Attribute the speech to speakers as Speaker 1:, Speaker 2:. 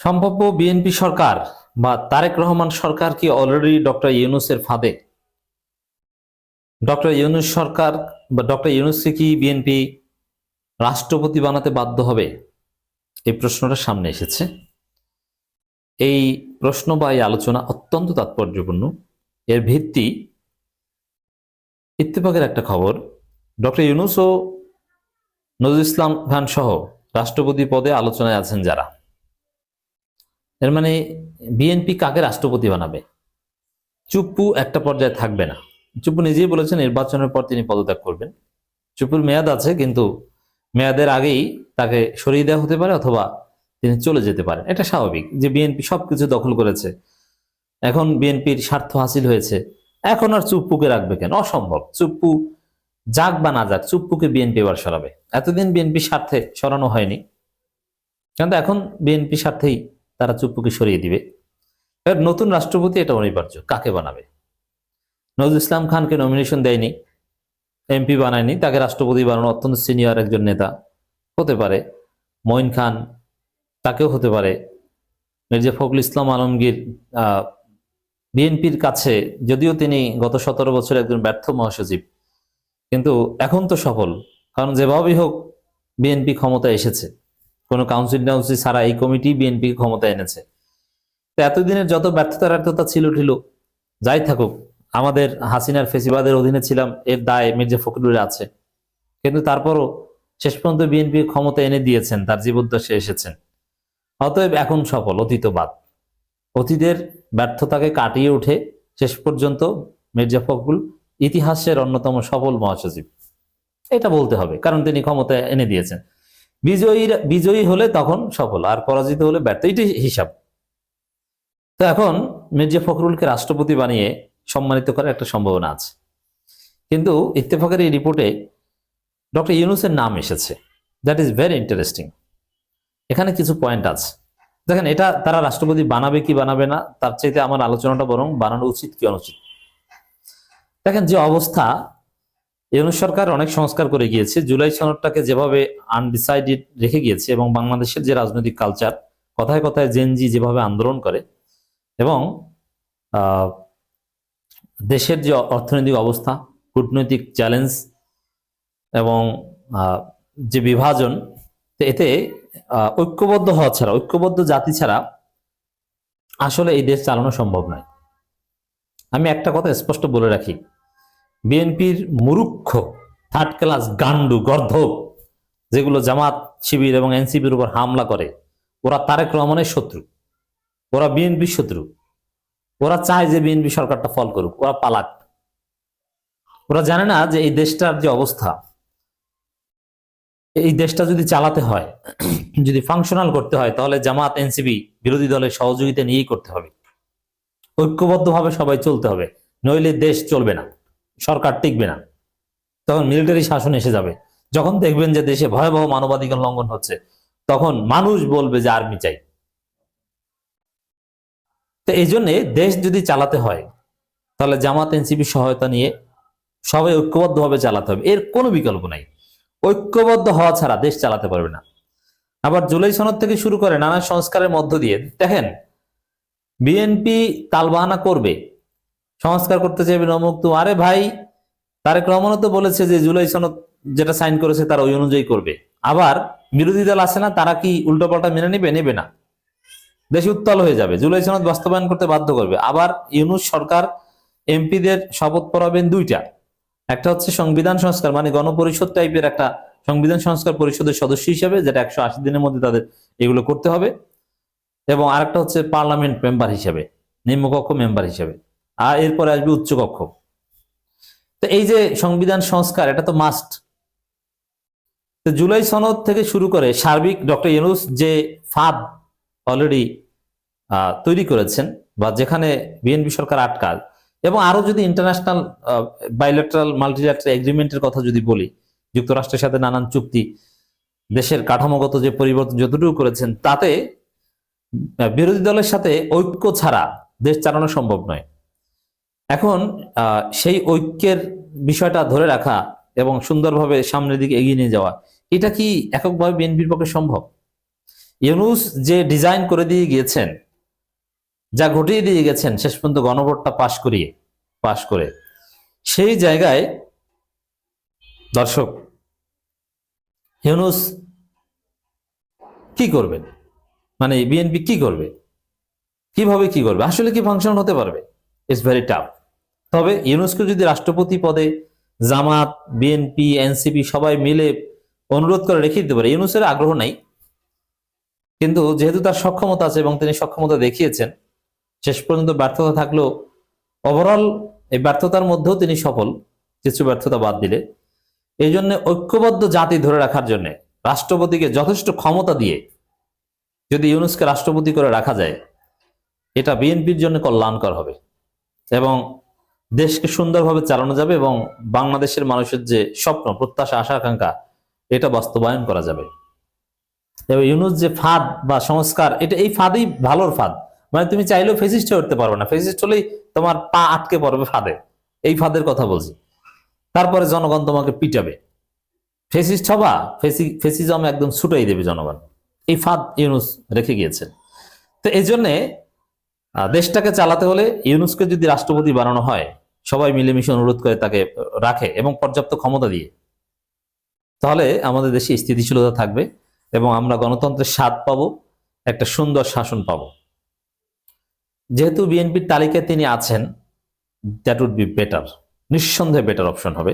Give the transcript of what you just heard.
Speaker 1: সম্ভাব্য বিএনপি সরকার বা তারেক রহমান সরকার কি অলরেডি ডক্টর ইউনূসের ফাঁদে? ডক্টর ইউনূস সরকার বা ডক্টর ইউনূসকে কি বিএনপি রাষ্ট্রপতি বানাতে বাধ্য হবে? এই প্রশ্নটা সামনে এসেছে। এই প্রশ্ন বা এই আলোচনা অত্যন্ত তাৎপর্যপূর্ণ। এর ভিত্তি ইত্তেফাকের একটা খবর। ডক্টর ইউনূস ও নজরুল ইসলাম খান সহ রাষ্ট্রপতি পদে আলোচনায় আছেন যারা, এর মানে বিএনপি কাকে রাষ্ট্রপতি বানাবে? চুপ্পু একটা পর্যায়ে থাকবে না। চুপ্পু নিজেই বলেছেন নির্বাচনের পর তিনি পদত্যাগ করবেন। চুপ্পুর মেয়াদ আছে, কিন্তু মেয়াদের আগেই তাকে সরিয়ে দেওয়া হতে পারে অথবা তিনি চলে যেতে পারেন। এটা স্বাভাবিক যে বিএনপি সবকিছু দখল করেছে, এখন বিএনপির স্বার্থ হাসিল হয়েছে, এখন আর চুপ্পুকে রাখবে কেন? অসম্ভব। চুপ্পু যাক বা না যাক, চুপ্পুকে বিএনপি এবার সরাবে। এতদিন বিএনপির স্বার্থে সরানো হয়নি, কিন্তু এখন বিএনপির স্বার্থেই তারা চুপ্পুকে সরিয়ে দিবে। এবার নতুন রাষ্ট্রপতি এটা অনিবার্য। কাকে বানাবে? নজরুল ইসলাম খানকে নমিনেশন দেয়নি, এমপি বানায়নি, তাকে রাষ্ট্রপতি বানানো অত্যন্ত সিনিয়র একজন নেতা হতে পারে। মঈন খান, তাকেও হতে পারে। মির্জা ফখরুল ইসলাম আলমগীর বিএনপির কাছে, যদিও তিনি গত 17 বছর একজন ব্যর্থ মহাসচিব, কিন্তু এখন তো সফল। কারণ যেভাবেই হোক বিএনপি ক্ষমতায় এসেছে, কোনো কাউন্সিল টাউন্সিল ছাড়া এই কমিটি বিএনপি ক্ষমতায় এনেছে। তো এতদিনের যত ব্যর্থতা ছিল ঠিল যাই থাকুক, আমাদের হাসিনার ফেসিবাদের অধীনে ছিলাম, এর দায় মির্জা ফখরুলের আছে। কিন্তু তারপরও শেষ পর্যন্ত বিএনপি ক্ষমতা এনে দিয়েছেন, তার জীবদ্দশায় এসেছেন। অতএব এখন সফল, অতীত বাদ। অতীতের ব্যর্থতাকে কাটিয়ে উঠে শেষ পর্যন্ত মির্জা ফখরুল ইতিহাসের অন্যতম সফল মহাসচিব, এটা বলতে হবে, কারণ তিনি ক্ষমতা এনে দিয়েছেন। বিজয়ী হলে তখন সফল, আর পরাজিত হলে ব্যর্থ, এটাই হিসাব। তো এখন মির্জা ফখরুলকে রাষ্ট্রপতি বানিয়ে সম্মানিত করার একটা সম্ভাবনা আছে, কিন্তু ইত্তেফাকের এই রিপোর্টে ডক্টর ইউনূসের নাম এসেছে। That is very interesting. এখানে কিছু পয়েন্ট আছে। দেখেন, এটা তারা রাষ্ট্রপতি বানাবে কি বানাবে না, তার চাইতে আমার আলোচনাটা বরং বানানো উচিত কি অনুচিত। দেখেন, যে অবস্থা, ইউনূস সরকার অনেক সংস্কার করে গিয়েছে, জুলাই সনদটাকে যেভাবে আনডিসাইডেড রেখে গিয়েছে, এবং বাংলাদেশের যে রাজনৈতিক কালচার, কথায় কথায় জেনজি যেভাবে আন্দোলন করে, এবং দেশের যে অর্থনৈতিক অবস্থা, কূটনৈতিক চ্যালেঞ্জ, এবং যে বিভাজন, এতে ঐক্যবদ্ধ হওয়া ছাড়া, ঐক্যবদ্ধ জাতি ছাড়া আসলে এই দেশ চালানো সম্ভব নয়। আমি একটা কথা স্পষ্ট বলে রাখি, বিএনপির মুরুক্ষ থার্ড ক্লাস গান্ডু গর্ধব যেগুলো জামাত শিবির এবং এনসিপির উপর হামলা করে, ওরা তারেক রহমানের শত্রু, ওরা বিএনপির শত্রু। ওরা চায় যে বিএনপি সরকারটা ফল করুক, ওরা পালাক। ওরা জানে না যে এই দেশটার যে অবস্থা, এই দেশটা যদি চালাতে হয়, যদি ফাংশনাল করতে হয়, তাহলে জামাত এনসিপি বিরোধী দলের সহযোগিতা নিয়েই করতে হবে, ঐক্যবদ্ধভাবে সবাই চলতে হবে, নইলে দেশ চলবে না, সরকার টিকবে না। তখন মিলিটারি শাসন এসে যাবে। যখন দেখবেন যে দেশে ভয়াবহ মানবাধিকার লঙ্ঘন হচ্ছে, তখন মানুষ বলবে যে আর্মি চাই। তো এই জন্যে দেশ যদি চালাতে হয়, তাহলে জামাত এনসিপি সহায়তা নিয়ে সবাই ঐক্যবদ্ধভাবে চালাতে হবে, এর কোনো বিকল্প নাই। ঐক্যবদ্ধ হওয়া ছাড়া দেশ চালাতে পারবে না। আবার জুলাই সনদ থেকে শুরু করে নানা সংস্কারের মধ্য দিয়ে দেখেন, বিএনপি তালবাহানা করবে, সংস্কার করতে চাইবে, অমুক তো। আরে ভাই, তারেক রহমানও তো বলেছে যে জুলাই সনদ যেটা সাইন করেছে তারা ওই অনুযায়ী করবে। আবার বিরোধী দল আছে না, তারা কি উল্টোপাল্টা মেনে নেবে না, দেশ উত্তাল হয়ে যাবে, জুলাই সনদ বাস্তবায়ন করতে বাধ্য করবে। আবার ইউনূস সরকার এমপিদের শপথ পড়াবেন দুইটা, একটা হচ্ছে সংবিধান সংস্কার, মানে গণপরিষদ টাইপের একটা সংবিধান সংস্কার পরিষদের সদস্য হিসেবে, যেটা 180 দিনের মধ্যে তাদের এগুলো করতে হবে, এবং আরেকটা হচ্ছে পার্লামেন্ট মেম্বার হিসেবে, নিম্নকক্ষ মেম্বার হিসেবে, আর এরপরে আসবে উচ্চকক্ষ। তো এই যে সংবিধান সংস্কার, এটা তো মাস্ট। তো জুলাই সনদ থেকে শুরু করে সার্বিক ডক্টর ইউনূস যে ফাঁদ অলরেডি তৈরি করেছেন, বা যেখানে বিএনপি সরকার আটকাল, এবং আরো যদি ইন্টারন্যাশনাল বাইলেটারাল মাল্টিল্যাটারাল এগ্রিমেন্টের কথা যদি বলি, যুক্তরাষ্ট্রের সাথে নানান চুক্তি, দেশের কাঠামোগত যে পরিবর্তন যতটুকু করেছেন, তাতে বিরোধী দলের সাথে ঐক্য ছাড়া দেশ চালানো সম্ভব নয়। এখন সেই ঐক্যের বিষয়টা ধরে রাখা এবং সুন্দরভাবে সামনের দিকে এগিয়ে নিয়ে যাওয়া, এটা কি এককভাবে বিএনপির পক্ষে সম্ভব? ইউনূস যে ডিজাইন করে দিয়ে গিয়েছেন, যা ঘটিয়ে দিয়ে গেছেন শেষ পর্যন্ত গণভোটটা পাশ করে, সেই জায়গায় দর্শক ইউনূস কি করবেন, মানে বিএনপি কি করবে, কিভাবে কি করবে, আসলে কি ফাংশন হতে পারবে? It's very tough. তবে ইউনূসকে যদি রাষ্ট্রপতি পদে জামাত, বিএনপি, এনসিপি সবাই মিলে অনুরোধ করে রেখে দিতে পারে, ইউনূসের আগ্রহ নাই, কিন্তু যেহেতু তার সক্ষমতা আছে এবং তিনি সক্ষমতা দেখিয়েছেন, শেষ পর্যন্ত ব্যর্থতা থাকলেও ওভারঅল এই ব্যর্থতার মধ্যেও তিনি সফল, কিছু ব্যর্থতা বাদ দিলে। এই জন্য ঐক্যবদ্ধ জাতি ধরে রাখার জন্য রাষ্ট্রপতিকে যথেষ্ট ক্ষমতা দিয়ে যদি ইউনূসকে রাষ্ট্রপতি করে রাখা যায়, এটা বিএনপির জন্য কল্যাণকর হবে এবং দেশকে সুন্দরভাবে চালানো যাবে এবং বাংলাদেশের মানুষের যে স্বপ্ন, প্রত্যাশা, আশা, আকাঙ্ক্ষা, এটা বাস্তবায়ন করা যাবে। এবং ইউনূস যে ফাঁদ বা সংস্কার, এটা এই ফাঁদই ভালোর ফাঁদ। মানে তুমি চাইলেও ফেসিস্ট হয়ে উঠতে পারবে না, ফেসিস্ট হলেই তোমার পা আটকে পড়বে ফাঁদে, এই ফাঁদের কথা বলছি। তারপরে জনগণ তোমাকে পিটাবে, ফেসিস্ট হবা, ফেসিজম একদম ছুটাই দেবে জনগণ। এই ফাঁদ ইউনূস রেখে গিয়েছেন। তো এই জন্যে দেশটাকে চালাতে হলে ইউনূসকে যদি রাষ্ট্রপতি বানানো হয়, সবাই মিলেমিশে অনুরোধ করে তাকে রাখে এবং পর্যাপ্ত ক্ষমতা দিয়ে, তাহলে আমাদের দেশে স্থিতিশীলতা থাকবে এবং আমরা গণতন্ত্রের স্বাদ পাবো, একটা সুন্দর শাসন পাবো। যেহেতু বিএনপির তালিকায় তিনি আছেন, দ্যাট উড বি বেটার, নিঃসন্দেহে বেটার অপশন হবে।